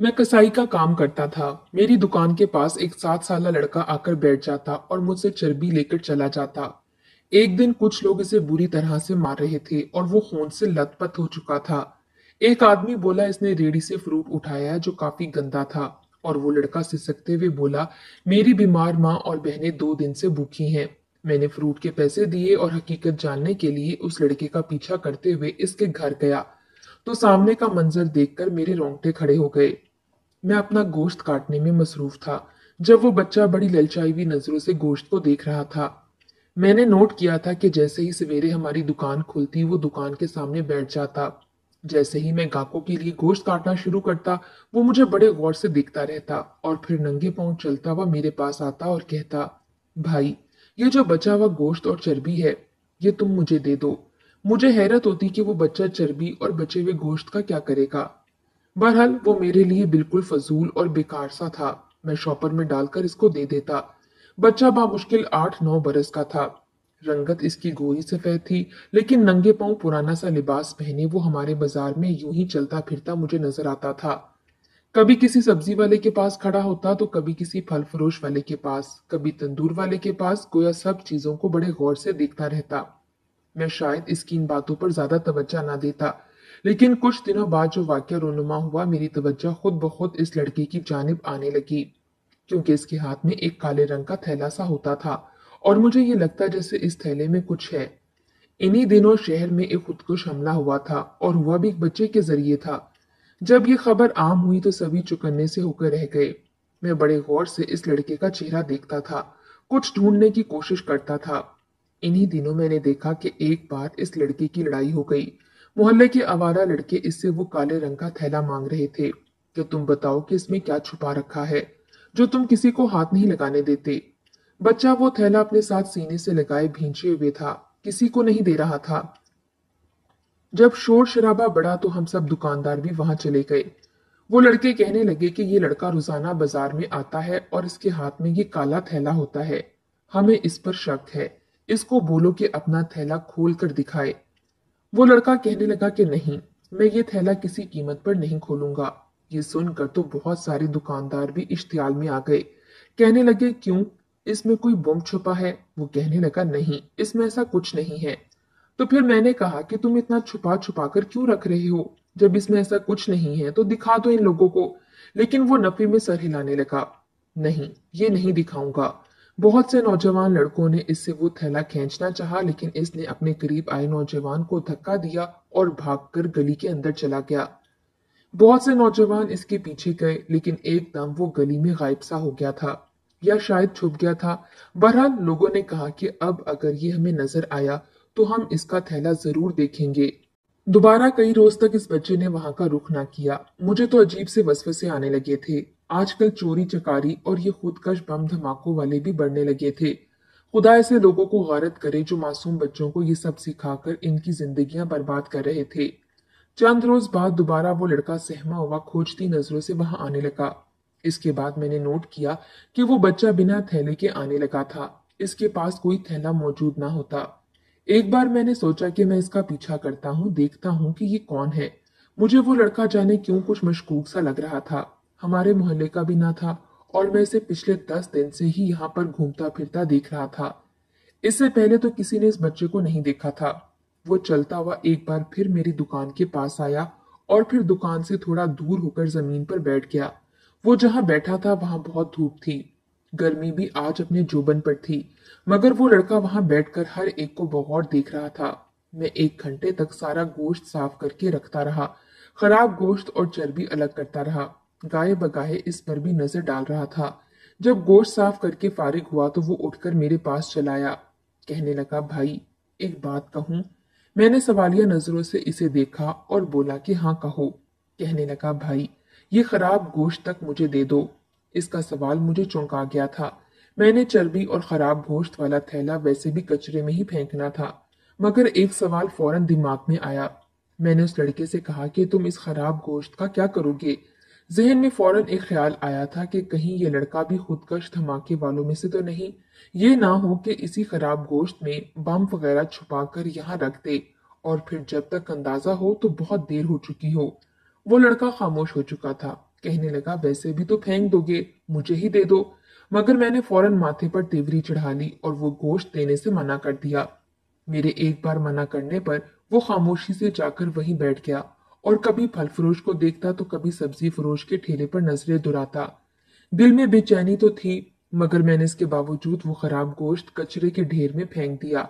मैं कसाई का काम करता था। मेरी दुकान के पास एक 7 साल लड़का आकर बैठ जाता और मुझसे चर्बी लेकर चला जाता। एक दिन कुछ लोग इसे बुरी तरह से मार रहे थे और वो खून से लथपथ हो चुका था। एक आदमी बोला इसने रेडी से फ्रूट उठाया है जो काफी गंदा था। और वो लड़का सिसकते हुए बोला, मेरी बीमार माँ और बहनें 2 दिन से भूखी हैं। मैंने फ्रूट के पैसे दिए और हकीकत जानने के लिए उस लड़के का पीछा करते हुए इसके घर गया। तो सामने का मंजर देखकर मेरे रोंगटे खड़े हो गए। मैं अपना गोश्त काटने में मसरूफ था जब वो बच्चा बड़ी ललचाई हुई नजरों से गोश्त को देख रहा था। मैंने नोट किया था कि जैसे ही सवेरे हमारी दुकान खुलती वो दुकान के सामने बैठ जाता। जैसे ही मैं गाहकों के लिए गोश्त काटना शुरू करता वो मुझे बड़े गौर से देखता रहता और फिर नंगे पांव चलता हुआ मेरे पास आता और कहता, भाई, ये जो बचा हुआ गोश्त और चर्बी है ये तुम मुझे दे दो। मुझे हैरत होती कि वो बच्चा चर्बी और बचे हुए गोश्त का क्या करेगा। बहरहाल वो मेरे लिए बिल्कुल फजूल और बेकार सा था। मैं शॉपर में डालकर इसको दे देता। बच्चा बामुश्किल 8-9 बरस का था। रंगत इसकी गोरी सफेद थी, लेकिन नंगे पांव पुराना सा लिबास पहने वो हमारे बाजार में यूं ही चलता फिरता मुझे नजर आता था। कभी किसी सब्जी वाले के पास खड़ा होता तो कभी किसी फल फरोश वाले के पास, कभी तंदूर वाले के पास, गोया सब चीजों को बड़े गौर से देखता रहता। मैं शायद इसकी इन बातों पर ज्यादा तवज्जो ना देता, लेकिन कुछ दिनों बाद जो वाकया रोनुमा हुआ मेरी तवज्जो खुद ब खुद इस लड़के की जानिब आने लगी, क्योंकि इसके हाथ में एक काले रंग का थैला सा होता था और मुझे ये लगता जैसे इस थैले में कुछ है। इन्हीं दिनों शहर में एक खुदकुश हमला हुआ था और हुआ भी एक बच्चे के जरिए था। जब ये खबर आम हुई तो सभी चौकन्ने से होकर रह गए। मैं बड़े गौर से इस लड़के का चेहरा देखता था, कुछ ढूंढने की कोशिश करता था। इन्हीं दिनों मैंने देखा कि एक बार इस लड़के की लड़ाई हो गई। मोहल्ले के आवारा लड़के इससे वो काले रंग का थैला मांग रहे थे कि तुम बताओ कि इसमें क्या छुपा रखा है जो तुम किसी को हाथ नहीं लगाने देते। बच्चा वो थैला अपने साथ सीने से लगाए भींचे हुए था, किसी को नहीं दे रहा था। जब शोर शराबा बढ़ा तो हम सब दुकानदार भी वहां चले गए। वो लड़के कहने लगे कि ये लड़का रोजाना बाजार में आता है और इसके हाथ में ये काला थैला होता है। हमें इस पर शक है। इसको बोलो कि अपना थैला खोल कर दिखाए। वो लड़का कहने लगा कि नहीं, मैं ये थैला किसी कीमत पर नहीं खोलूंगा। ये सुनकर तो बहुत सारे दुकानदार भी इश्तियाल में आ गए। कहने लगे, क्यों, इसमें कोई बम छुपा है? वो कहने लगा, नहीं, इसमें ऐसा कुछ नहीं है। तो फिर मैंने कहा कि तुम इतना छुपा छुपा कर क्यों रख रहे हो? जब इसमें ऐसा कुछ नहीं है तो दिखा दो इन लोगों को। लेकिन वो नफी में सर हिलाने लगा। नहीं, ये नहीं दिखाऊंगा। बहुत से नौजवान लड़कों ने इससे वो थैला खींचना चाहा, लेकिन इसने अपने करीब आए नौजवान को धक्का दिया और भागकर गली के अंदर चला गया। बहुत से नौजवान इसके पीछे गए, लेकिन एकदम वो गली में गायब सा हो गया था, या शायद छुप गया था। बहरहाल लोगों ने कहा कि अब अगर ये हमें नजर आया तो हम इसका थैला जरूर देखेंगे। दोबारा कई रोज तक इस बच्चे ने वहां का रुख ना किया। मुझे तो अजीब से वसवसे आने लगे थे। आजकल चोरी चकारी और ये खुदकश बम धमाकों वाले भी बढ़ने लगे थे। खुदा ऐसे लोगों को गारत करे जो मासूम बच्चों को ये सब सिखाकर इनकी जिंदगियां बर्बाद कर रहे थे। चंद रोज बाद दोबारा वो लड़का सहमा हुआ खोजती नजरों से वहां आने लगा। इसके बाद मैंने नोट किया कि वो बच्चा बिना थैले के आने लगा था। इसके पास कोई थैला मौजूद ना होता। एक बार मैंने सोचा कि मैं इसका पीछा करता हूँ, देखता हूँ कि ये कौन है। मुझे वो लड़का जाने क्यों कुछ मशकूक सा लग रहा था। हमारे मोहल्ले का भी ना था और मैं इसे पिछले 10 दिन से ही यहाँ पर घूमता फिरता देख रहा था। इससे पहले तो किसी ने इस बच्चे को नहीं देखा था। वो चलता हुआ एक बार फिर मेरी दुकान के पास आया और फिर दुकान से थोड़ा दूर होकर जमीन पर बैठ गया। वो जहां बैठा था वहां बहुत धूप थी। गर्मी भी आज अपने जोबन पर थी, मगर वो लड़का वहां बैठकर हर एक को बगौर देख रहा था। मैं 1 घंटे तक सारा गोश्त साफ करके रखता रहा, खराब गोश्त और चर्बी अलग करता रहा, गाये बगाहे इस पर भी नजर डाल रहा था। जब गोश्त साफ करके फारिग हुआ तो वो उठकर मेरे पास चलाया। कहने लगा, भाई, एक बात कहूं? मैंने सवालिया नजरों से इसे देखा और बोला कि हाँ कहो। कहने लगा, भाई, ये खराब गोश्त तक मुझे दे दो। इसका सवाल मुझे चौंका गया था। मैंने चर्बी और खराब गोश्त वाला थैला वैसे भी कचरे में ही फेंकना था, मगर एक सवाल फौरन दिमाग में आया। मैंने उस लड़के से कहा कि तुम इस खराब गोश्त का क्या करोगे? जहन में फौरन एक ख्याल आया था कि कहीं ये लड़का भी खुदकश धमाके वालों में से तो नहीं। ये ना हो कि इसी खराब गोश्त में बम वगैरह छुपा कर यहाँ रख दे और फिर जब तक अंदाजा हो तो बहुत देर हो चुकी हो। वो लड़का खामोश हो चुका था। कहने लगा, वैसे भी तो फेंक दोगे, मुझे ही दे दो। मगर मैंने फौरन माथे पर तिवरी चढ़ा ली और वो गोश्त देने से मना कर दिया। मेरे एक बार मना करने पर वो खामोशी से जाकर वहीं बैठ गया और कभी फल फरोश को देखता तो कभी सब्जी फरोश के ठेले पर नजरें दुराता। दिल में बेचैनी तो थी, मगर मैंने इसके बावजूद वो खराब गोश्त कचरे के ढेर में फेंक दिया,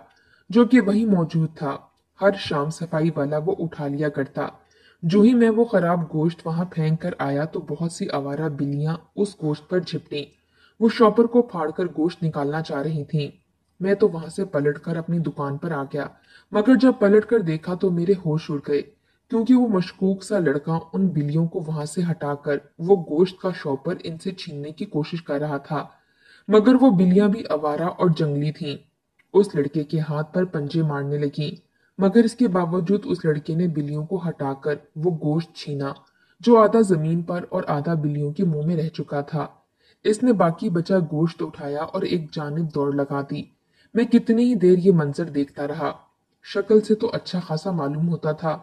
जो कि वहीं मौजूद था। हर शाम सफाई वाला वो उठा लिया करता। जो ही मैं वो खराब गोश्त वहां फेंक कर आया तो बहुत सी आवारा बिल्लियां उस गोश्त पर झिपटी। वो शॉपर को फाड़कर गोश्त निकालना चाह रही थीं। मैं तो वहां से पलटकर अपनी दुकान पर आ गया, मगर जब पलटकर देखा तो मेरे होश उड़ गए, क्योंकि वो मशकूक सा लड़का उन बिल्लियों को वहां से हटाकर वो गोश्त का शॉपर इनसे छीनने की कोशिश कर रहा था। मगर वो बिल्लियां भी आवारा और जंगली थीं। उस लड़के के हाथ पर पंजे मारने लगी, मगर इसके बावजूद उस लड़के ने बिल्लियों को हटाकर वो गोश्त छीना, जो आधा जमीन पर और आधा बिल्लियों के मुंह में रह चुका था। इसने बाकी बचा गोश्त उठाया और एक जानिब दौड़ लगा दी। मैं कितनी ही देर ये मंजर देखता रहा। शक्ल से तो अच्छा खासा मालूम होता था,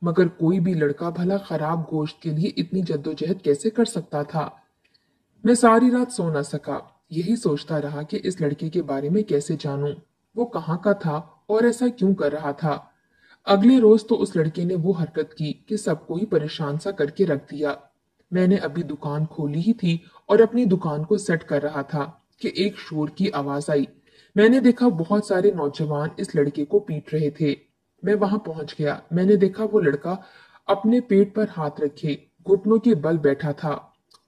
मगर कोई भी लड़का भला खराब गोश्त के लिए इतनी जद्दोजहद कैसे कर सकता था। मैं सारी रात सो न सका, यही सोचता रहा कि इस लड़के के बारे में कैसे जानूं, वो कहाँ का था और ऐसा क्यों कर रहा था। अगले रोज तो उस लड़के ने वो हरकत की कि सबको ही परेशान सा करके रख दिया। मैंने अभी दुकान खोली ही थी और अपनी दुकान को सेट कर रहा था कि एक शोर की आवाज आई। मैंने देखा बहुत सारे नौजवान इस लड़के को पीट रहे थे। मैं वहां पहुंच गया। मैंने देखा वो लड़का अपने पेट पर हाथ रखे घुटनों के बल बैठा था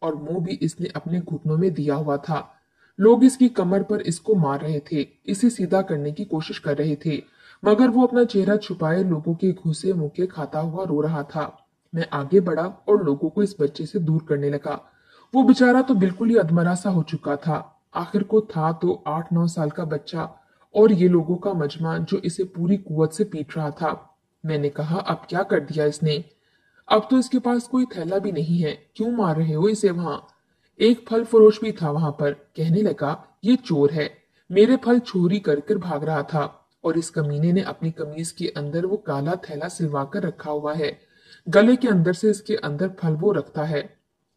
और मुंह भी इसने अपने घुटनों में दिया हुआ था। लोग इसकी कमर पर इसको मार रहे थे, इसे सीधा करने की कोशिश कर रहे थे, मगर वो अपना चेहरा छुपाए लोगों के घुसे मुंह खाता हुआ रो रहा था। मैं आगे बढ़ा और लोगों को इस बच्चे से दूर करने लगा। वो बेचारा तो बिल्कुल ही अधमरा सा हो चुका था। आखिर को था तो 8-9 साल का बच्चा और ये लोगों का मजमा जो इसे पूरी कुवत से पीट रहा था। मैंने कहा, अब क्या कर दिया इसने? अब तो इसके पास कोई थैला भी नहीं है, क्यों मार रहे हो इसे? वहां एक फल फरोश भी था वहां पर, कहने लगा, ये चोर है, मेरे फल चोरी कर कर भाग रहा था और इस कमीने ने अपनी कमीज के अंदर वो काला थैला सिलवा कर रखा हुआ है। गले के अंदर से इसके अंदर फल वो रखता है।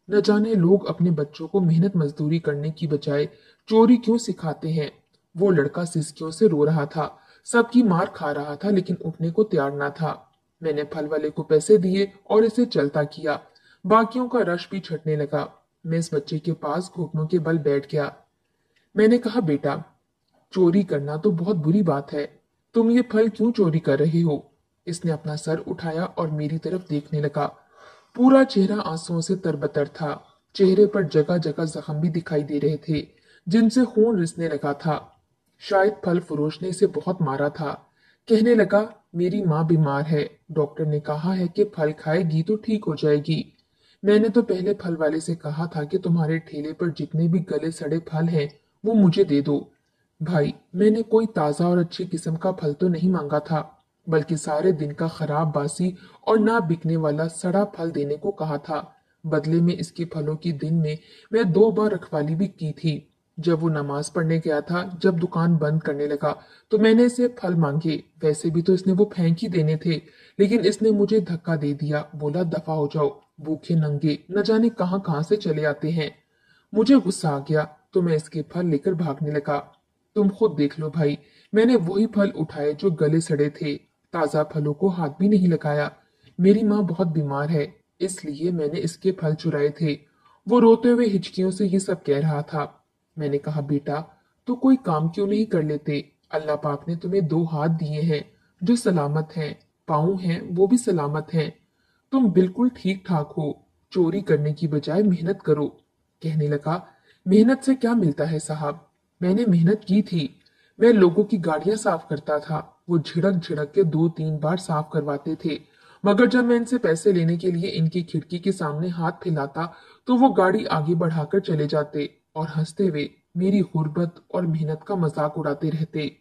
न जाने लोग अपने बच्चों को मेहनत मजदूरी करने की बजाय चोरी क्यों सिखाते हैं। वो लड़का सिसकियों से रो रहा था, सबकी मार खा रहा था, लेकिन उठने को तैयार ना था। मैंने फल वाले को पैसे दिए और इसे चलता किया। बाकियों का रश भी छटने लगा। मैं इस बच्चे के पास घुटनों के बल बैठ गया। मैंने कहा, बेटा, चोरी करना तो बहुत बुरी बात है, तुम ये फल क्यों चोरी कर रहे हो? इसने अपना सर उठाया और मेरी तरफ देखने लगा। पूरा चेहरा आंसुओं से तरबतर था। चेहरे पर जगह जगह जख्म भी दिखाई दे रहे थे, जिनसे खून रिसने लगा था। शायद फल फरोश ने इसे बहुत मारा था। कहने लगा, मेरी माँ बीमार है, डॉक्टर ने कहा है कि फल खाएगी तो ठीक हो जाएगी। मैंने तो पहले फल वाले से कहा था कि तुम्हारे ठेले पर जितने भी गले सड़े फल हैं वो मुझे दे दो। भाई, मैंने कोई ताजा और अच्छी किस्म का फल तो नहीं मांगा था, बल्कि सारे दिन का खराब बासी और ना बिकने वाला सड़ा फल देने को कहा था। बदले में इसके फलों की दिन में मैं 2 बार रखवाली भी की थी। जब वो नमाज पढ़ने गया था, जब दुकान बंद करने लगा, तो मैंने इसे फल मांगे। वैसे भी तो इसने वो फेंक ही देने थे, लेकिन इसने मुझे धक्का दे दिया, बोला, दफा हो जाओ, भूखे नंगे न जाने कहां कहां से चले आते हैं। मुझे गुस्सा आ गया तो मैं इसके फल लेकर भागने लगा। तुम खुद देख लो भाई, मैंने वही फल उठाए जो गले सड़े थे, ताजा फलों को हाथ भी नहीं लगाया। मेरी माँ बहुत बीमार है, इसलिए मैंने इसके फल चुराए थे। वो रोते हुए हिचकियों से ये सब कह रहा था। मैंने कहा, बेटा, तो कोई काम क्यों नहीं कर लेते? अल्लाह पाक ने तुम्हें 2 हाथ दिए हैं जो सलामत हैं, पाँव हैं वो भी सलामत हैं। तुम बिल्कुल ठीक ठाक हो, चोरी करने की बजाय मेहनत करो। कहने लगा, मेहनत से क्या मिलता है साहब? मैंने मेहनत की थी। मैं लोगों की गाड़ियां साफ करता था, वो झिड़क झिड़क के 2-3 बार साफ करवाते थे, मगर जब मैं इनसे पैसे लेने के लिए इनकी खिड़की के सामने हाथ फैलाता तो वो गाड़ी आगे बढ़ाकर चले जाते और हंसते हुए मेरी गुर्बत और मेहनत का मजाक उड़ाते रहते।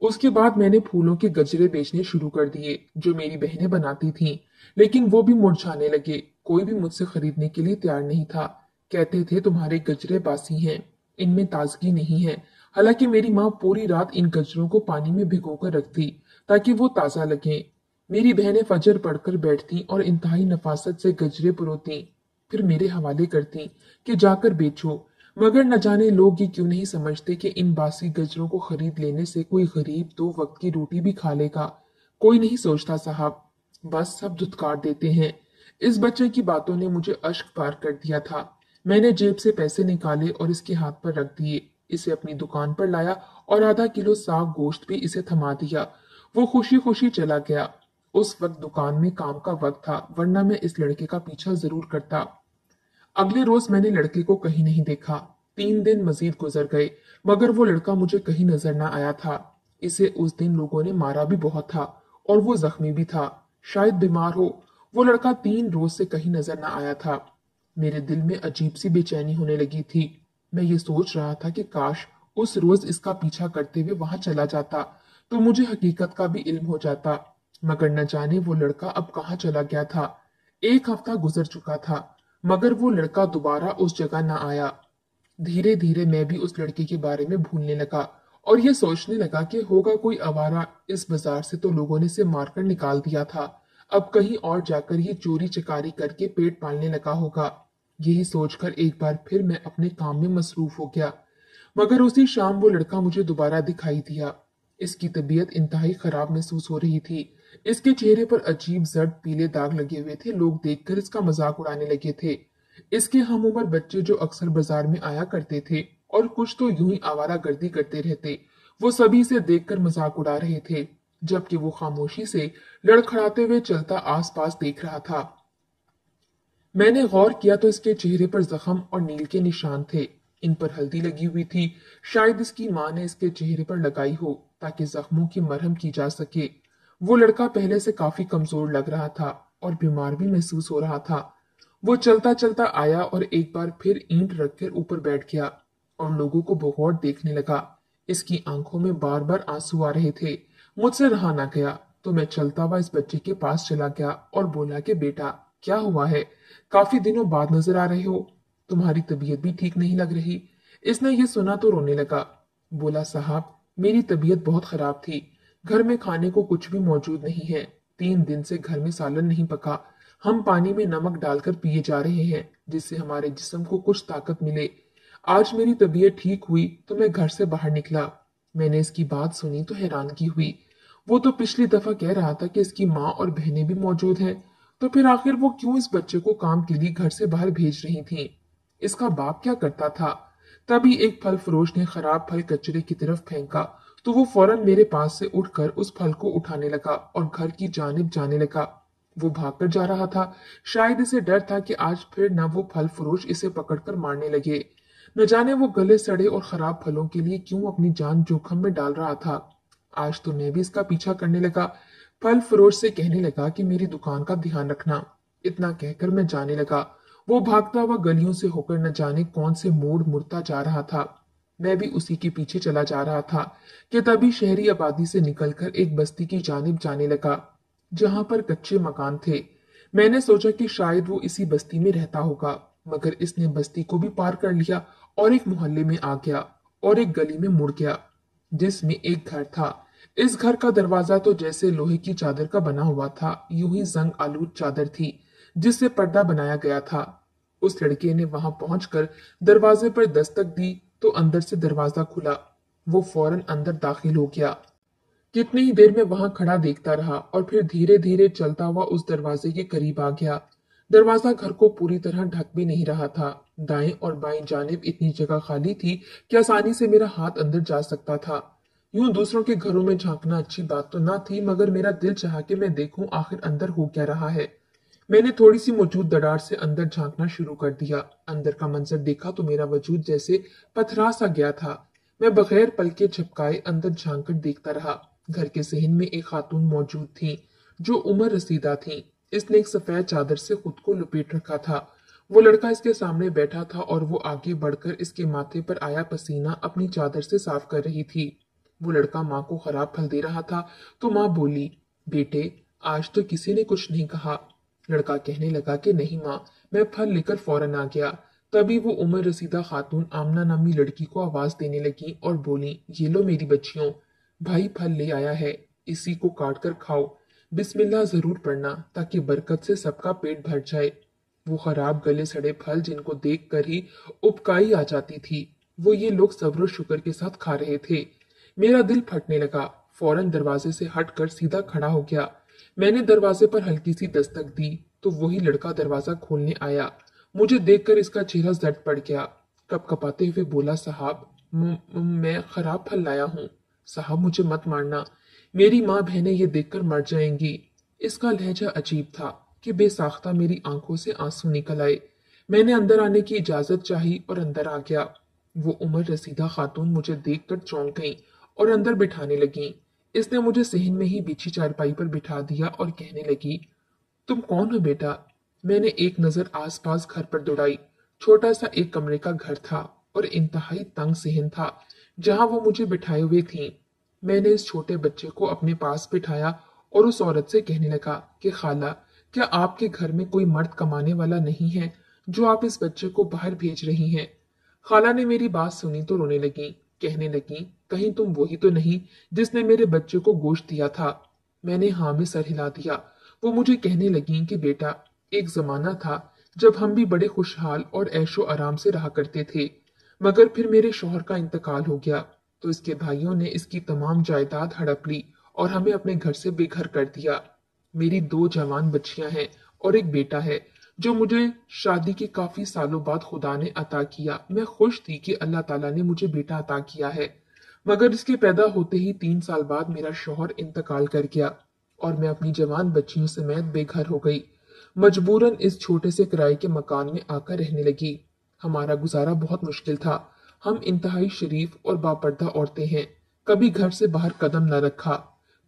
उसके बाद मैंने फूलों के गजरे बेचने शुरू कर दिए जो मेरी बहनें बनाती थीं, लेकिन वो भी मुरझाने लगे। कोई भी मुझसे खरीदने के लिए तैयार नहीं था। कहते थे, तुम्हारे गजरे बासी हैं, इनमें ताजगी नहीं है। हालांकि मेरी माँ पूरी रात इन गजरों को पानी में भिगोकर रखती ताकि वो ताजा लगें। मेरी बहनें फजर पढ़कर बैठती और इंतहाई नफासत से गजरे परोती, फिर मेरे हवाले करती कि जाकर बेचो। मगर न जाने लोग ये क्यों नहीं समझते कि इन बासी गजरों को खरीद लेने से कोई गरीब 2 वक्त की रोटी भी खा लेगा। कोई नहीं सोचता साहब, बस सब धुतकार देते हैं। इस बच्चे की बातों ने मुझे अश्क पार कर दिया था। मैंने जेब से पैसे निकाले और इसके हाथ पर रख दिए। इसे अपनी दुकान पर लाया और आधा किलो साग गोश्त भी इसे थमा दिया। वो खुशी खुशी चला गया। उस वक्त दुकान में काम का वक्त था, वरना मैं इस लड़के का पीछा जरूर करता। अगले रोज मैंने लड़के को कहीं नहीं देखा। 3 दिन मजीद गुजर गए, मगर वो लड़का मुझे कहीं नजर न आया था। इसे उस दिन लोगों ने मारा भी बहुत था और वो जख्मी भी था, शायद बीमार हो। वो लड़का 3 रोज से कहीं नजर न आया था। मेरे दिल में अजीब सी बेचैनी होने लगी थी। मैं ये सोच रहा था कि काश उस रोज इसका पीछा करते हुए वहां चला जाता तो मुझे हकीकत का भी इल्म हो जाता। मगर न जाने वो लड़का अब कहाँ चला गया था। 1 हफ्ता गुजर चुका था, मगर वो लड़का दोबारा उस जगह न आया। धीरे धीरे मैं भी उस लड़के के बारे में भूलने लगा और ये सोचने लगा कि होगा कोई आवारा। इस बाजार से तो लोगों ने इसे मारकर निकाल दिया था, अब कहीं और जाकर ये चोरी चकारी करके पेट पालने लगा होगा। यही सोचकर एक बार फिर मैं अपने काम में मसरूफ हो गया। मगर उसी शाम वो लड़का मुझे दोबारा दिखाई दिया। इसकी तबीयत इंतहाई खराब महसूस हो रही थी। इसके चेहरे पर अजीब जर्द पीले दाग लगे हुए थे। लोग देखकर इसका मजाक उड़ाने लगे थे। इसके हम उम्र बच्चे जो अक्सर बाजार में आया करते थे और कुछ तो यूं ही आवारा गर्दी करते रहते, वो सभी इसे देखकर मजाक उड़ा रहे थे, जबकि वो खामोशी से लड़खड़ाते हुए चलता आसपास देख रहा था। मैंने गौर किया तो इसके चेहरे पर जख्म और नील के निशान थे। इन पर हल्दी लगी हुई थी। शायद इसकी माँ ने इसके चेहरे पर लगाई हो ताकि जख्मों की मरहम की जा सके। वो लड़का पहले से काफी कमजोर लग रहा था और बीमार भी महसूस हो रहा था। वो चलता चलता आया और एक बार फिर ईंट रखकर ऊपर बैठ गया और लोगों को बगौर देखने लगा। इसकी आंखों में बार बार आंसू आ रहे थे। मुझसे रहा ना गया तो मैं चलता हुआ इस बच्चे के पास चला गया और बोला कि बेटा, क्या हुआ है? काफी दिनों बाद नजर आ रहे हो। तुम्हारी तबीयत भी ठीक नहीं लग रही। इसने ये सुना तो रोने लगा। बोला, साहब, मेरी तबीयत बहुत खराब थी। घर में खाने को कुछ भी मौजूद नहीं है। 3 दिन से घर में सालन नहीं पका। हम पानी में नमक डालकर पिए जा रहे हैं, जिससे हमारे जिस्म को कुछ ताकत मिले। आज मेरी तबीयत ठीक हुई तो मैं घर से बाहर निकला। मैंने इसकी बात सुनी तो हैरानगी हुई। वो तो पिछली दफा कह रहा था कि इसकी माँ और बहनें भी मौजूद हैं, तो फिर आखिर वो क्यों इस बच्चे को काम के लिए घर से बाहर भेज रही थीं? इसका बाप क्या करता था? तभी एक फल फरोश ने खराब फल कचरे की तरफ फेंका तो वो फौरन मेरे पास से उठकर उस फल को उठाने लगा और घर की जानिब जाने लगा। वो भागकर जा रहा था। शायद इसे डर था कि आज फिर न वो फल फरोश इसे पकड़कर मारने लगे। न जाने वो गले सड़े और खराब फलों के लिए क्यों अपनी जान जोखम में डाल रहा था। आज तो मैं भी इसका पीछा करने लगा। फल फरोश से कहने लगा कि मेरी दुकान का ध्यान रखना। इतना कहकर मैं जाने लगा। वो भागता हुआ गलियों से होकर न जाने कौन से मोड़ मुड़ता जा रहा था। मैं भी उसी के पीछे चला जा रहा था कि तभी शहरी आबादी से निकलकर एक बस्ती की जानिब जाने लगा, जहां पर कच्चे मकान थे। मैंने सोचा कि शायद वो इसी बस्ती में रहता होगा, मगर इसने बस्ती को भी पार कर लिया और एक मोहल्ले में आ गया और एक गली में मुड़ गया, जिसमें एक घर था। इस घर का दरवाजा तो जैसे लोहे की चादर का बना हुआ था, यूं ही जंग आलूद चादर थी जिससे पर्दा बनाया गया था। उस लड़के ने वहां पहुंचकर दरवाजे पर दस्तक दी तो अंदर से दरवाजा खुला। वो फौरन अंदर दाखिल हो गया। कितनी ही देर में वहां खड़ा देखता रहा और फिर धीरे धीरे चलता हुआ उस दरवाजे के करीब आ गया। दरवाजा घर को पूरी तरह ढक भी नहीं रहा था। दाएं और बाएं जानिब इतनी जगह खाली थी कि आसानी से मेरा हाथ अंदर जा सकता था। यूं दूसरों के घरों में झांकना अच्छी बात तो ना थी, मगर मेरा दिल चाहा कि मैं देखूं आखिर अंदर हो क्या रहा है। मैंने थोड़ी सी मौजूद दरार से अंदर झांकना शुरू कर दिया। अंदर का मंजर देखा तो मेरा वजूद जैसे पथरा सा गया था। मैं बगैर पलके झपकाए अंदर झांक कर देखता रहा। घर के सहन में एक खातून मौजूद थी जो उम्र रसीदा थी। इसने एक सफेद चादर से खुद को लपेट रखा था। वो लड़का इसके सामने बैठा था और वो आगे बढ़कर इसके माथे पर आया पसीना अपनी चादर से साफ कर रही थी। वो लड़का माँ को खराब फल दे रहा था तो माँ बोली, बेटे, आज तो किसी ने कुछ नहीं कहा। लड़का कहने लगा कि नहीं माँ, मैं फल लेकर फौरन आ गया। तभी वो उम्र रसीदा खातून आमना नामी लड़की को आवाज देने लगी और बोली, ये लो मेरी बच्चियों, भाई फल ले आया है, इसी को काट कर खाओ। बिस्मिल्लाह जरूर पढ़ना ताकि बरकत से सबका पेट भर जाए। वो खराब गले सड़े फल जिनको देख कर ही उबकाई आ जाती थी, वो ये लोग सब्र और शुक्र के साथ खा रहे थे। मेरा दिल फटने लगा। फौरन दरवाजे से हटकर सीधा खड़ा हो गया। मैंने दरवाजे पर हल्की सी दस्तक दी तो वही लड़का दरवाजा खोलने आया। मुझे देखकर इसका चेहरा झट पड़ गया। कपकपाते हुए बोला, साहब मैं खराब फल लाया हूँ। साहब मुझे मत मारना, मेरी माँ बहनें ये देखकर मर जाएंगी। इसका लहजा अजीब था कि बेसाख्ता मेरी आंखों से आंसू निकल आए। मैंने अंदर आने की इजाजत चाही और अंदर आ गया। वो उम्र रसीदा खातून मुझे देखकर चौंक गई और अंदर बिठाने लगी। इसने मुझे सहन में ही बिछी चारपाई पर बिठा दिया और कहने लगी, तुम कौन हो बेटा? मैंने एक नजर आसपास घर पर दौड़ाई। छोटा सा एक कमरे का घर था और इंतहाई तंग सहन था जहां वो मुझे बिठाए हुए थी। मैंने इस छोटे बच्चे को अपने पास बिठाया और उस औरत से कहने लगा कि खाला, क्या आपके घर में कोई मर्द कमाने वाला नहीं है जो आप इस बच्चे को बाहर भेज रही हैं? खाला ने मेरी बात सुनी तो रोने लगी। कहने लगी, कहीं तुम वही तो नहीं जिसने मेरे बच्चे को गोश्त दिया था? मैंने हाँ में सर हिला दिया। वो मुझे कहने लगी कि बेटा, एक जमाना था जब हम भी बड़े खुशहाल और ऐशो आराम से रहा करते थे, मगर फिर मेरे शौहर का इंतकाल हो गया तो इसके भाइयों ने इसकी तमाम जायदाद हड़प ली और हमें अपने घर से बेघर कर दिया। मेरी 2 जवान बच्चियां हैं और एक बेटा है जो मुझे शादी के काफी सालों बाद खुदा ने अता किया। मैं खुश थी कि अल्लाह ताला ने मुझे बेटा अता किया है, मगर इसके पैदा होते ही 3 साल बाद मेरा शौहर इंतकाल कर गया और मैं अपनी जवान बच्चियों समेत बेघर हो गई। मजबूरन इस छोटे से किराए के मकान में आकर रहने लगी। हमारा गुजारा बहुत मुश्किल था। हम इंतहाई शरीफ और बापर्दा औरतें हैं, कभी घर से बाहर कदम न रखा।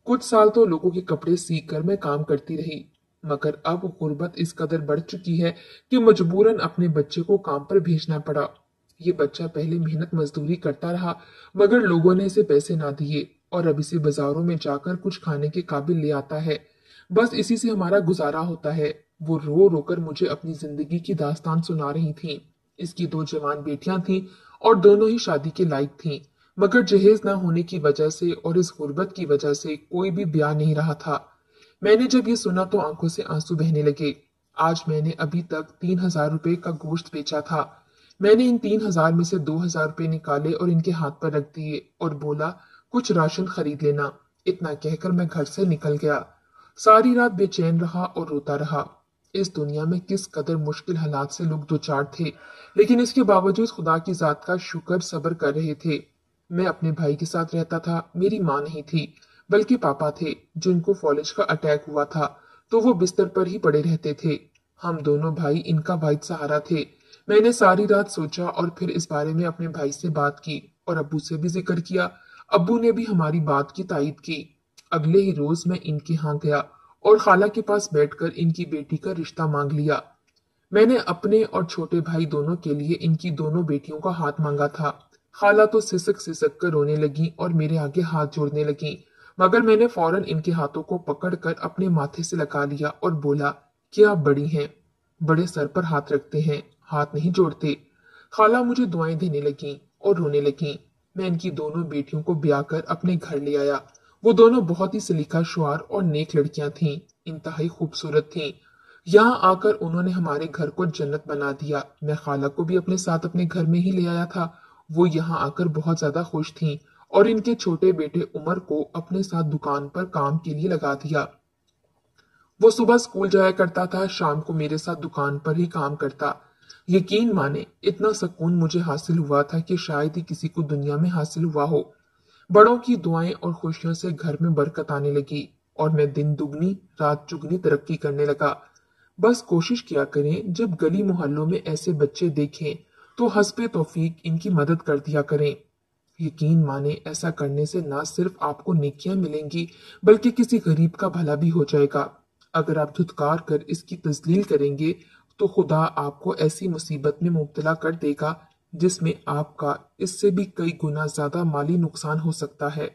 कुछ साल तो लोगों के कपड़े सीख कर मैं काम करती रही, मगर अब गुर्बत इस कदर बढ़ चुकी है कि मजबूरन अपने बच्चे को काम पर भेजना पड़ा। ये बच्चा पहले मेहनत मजदूरी करता रहा, मगर लोगों ने इसे पैसे ना दिए और अब इसे बाजारों में जाकर कुछ खाने के काबिल ले आता है। बस इसी से हमारा गुजारा होता है। वो रो रो कर मुझे अपनी जिंदगी की दास्तान सुना रही थी। इसकी 2 जवान बेटियां थीं और दोनों ही शादी के लायक थीं, मगर जहेज न होने की वजह से और इस गुर्बत की वजह से कोई भी ब्याह नहीं रहा था। मैंने जब ये सुना तो आंखों से आंसू बहने लगे। आज मैंने अभी तक 3,000 रुपए का गोश्त बेचा था। मैंने इन 3,000 में से 2,000 रुपए निकाले और इनके हाथ पर रख दिए और बोला, कुछ राशन खरीद लेना। इतना कहकर मैं घर से निकल गया। सारी रात बेचैन रहा और रोता रहा। इस दुनिया में किस कदर मुश्किल हालात से लोग दो चार थे, लेकिन इसके बावजूद खुदा की जात का शुक्र सब्र कर रहे थे। मैं अपने भाई के साथ रहता था। मेरी माँ नहीं थी, बल्कि पापा थे, जिनको फॉलेज का अटैक हुआ था, तो वो बिस्तर पर ही पड़े रहते थे। हम दोनों भाई इनका वाहिद सहारा थे। मैंने सारी रात सोचा और फिर इस बारे में अपने भाई से बात की और अब्बू से भी जिक्र किया। अब्बू ने भी हमारी बात की तायीद की। अगले ही रोज मैं इनके यहाँ गया और खाला के पास बैठकर इनकी बेटी का रिश्ता मांग लिया। मैंने अपने और छोटे भाई दोनों के लिए इनकी दोनों बेटियों का हाथ मांगा था। खाला तो सिसक सिसक कर रोने लगी और मेरे आगे हाथ जोड़ने लगी, मगर मैंने फौरन इनके हाथों को पकड़कर अपने माथे से लगा लिया और बोला कि आप बड़ी हैं, बड़े सर पर हाथ रखते हैं, हाथ नहीं जोड़ते। खाला मुझे दुआएं देने लगी और रोने लगी। मैं इनकी दोनों बेटियों को ब्याह कर अपने घर ले आया। वो दोनों बहुत ही सलीका शुआर और नेक लड़कियां थीं, इंतहाई खूबसूरत थीं। यहाँ आकर उन्होंने हमारे घर को जन्नत बना दिया। मैं खाला को भी अपने साथ अपने घर में ही ले आया था। वो यहाँ आकर बहुत ज्यादा खुश थीं और इनके छोटे बेटे उमर को अपने साथ दुकान पर काम के लिए लगा दिया। वो सुबह स्कूल जाया करता था, शाम को मेरे साथ दुकान पर ही काम करता। यकीन माने, इतना सुकून मुझे हासिल हुआ था कि शायद ही किसी को दुनिया में हासिल हुआ हो। बड़ों की दुआएं और खुशियों से घर में बरकत आने लगी और मैं दिन दुगनी रात चुगनी तरक्की करने लगा। बस कोशिश किया करें, जब गली मोहल्लों में ऐसे बच्चे देखें तो हस्बे तौफीक इनकी मदद कर दिया करें। यकीन माने, ऐसा करने से ना सिर्फ आपको नेकियां मिलेंगी, बल्कि किसी गरीब का भला भी हो जाएगा। अगर आप धुतकार कर इसकी तजलील करेंगे तो खुदा आपको ऐसी मुसीबत में मुब्तला कर देगा जिसमें आपका इससे भी कई गुना ज्यादा माली नुकसान हो सकता है।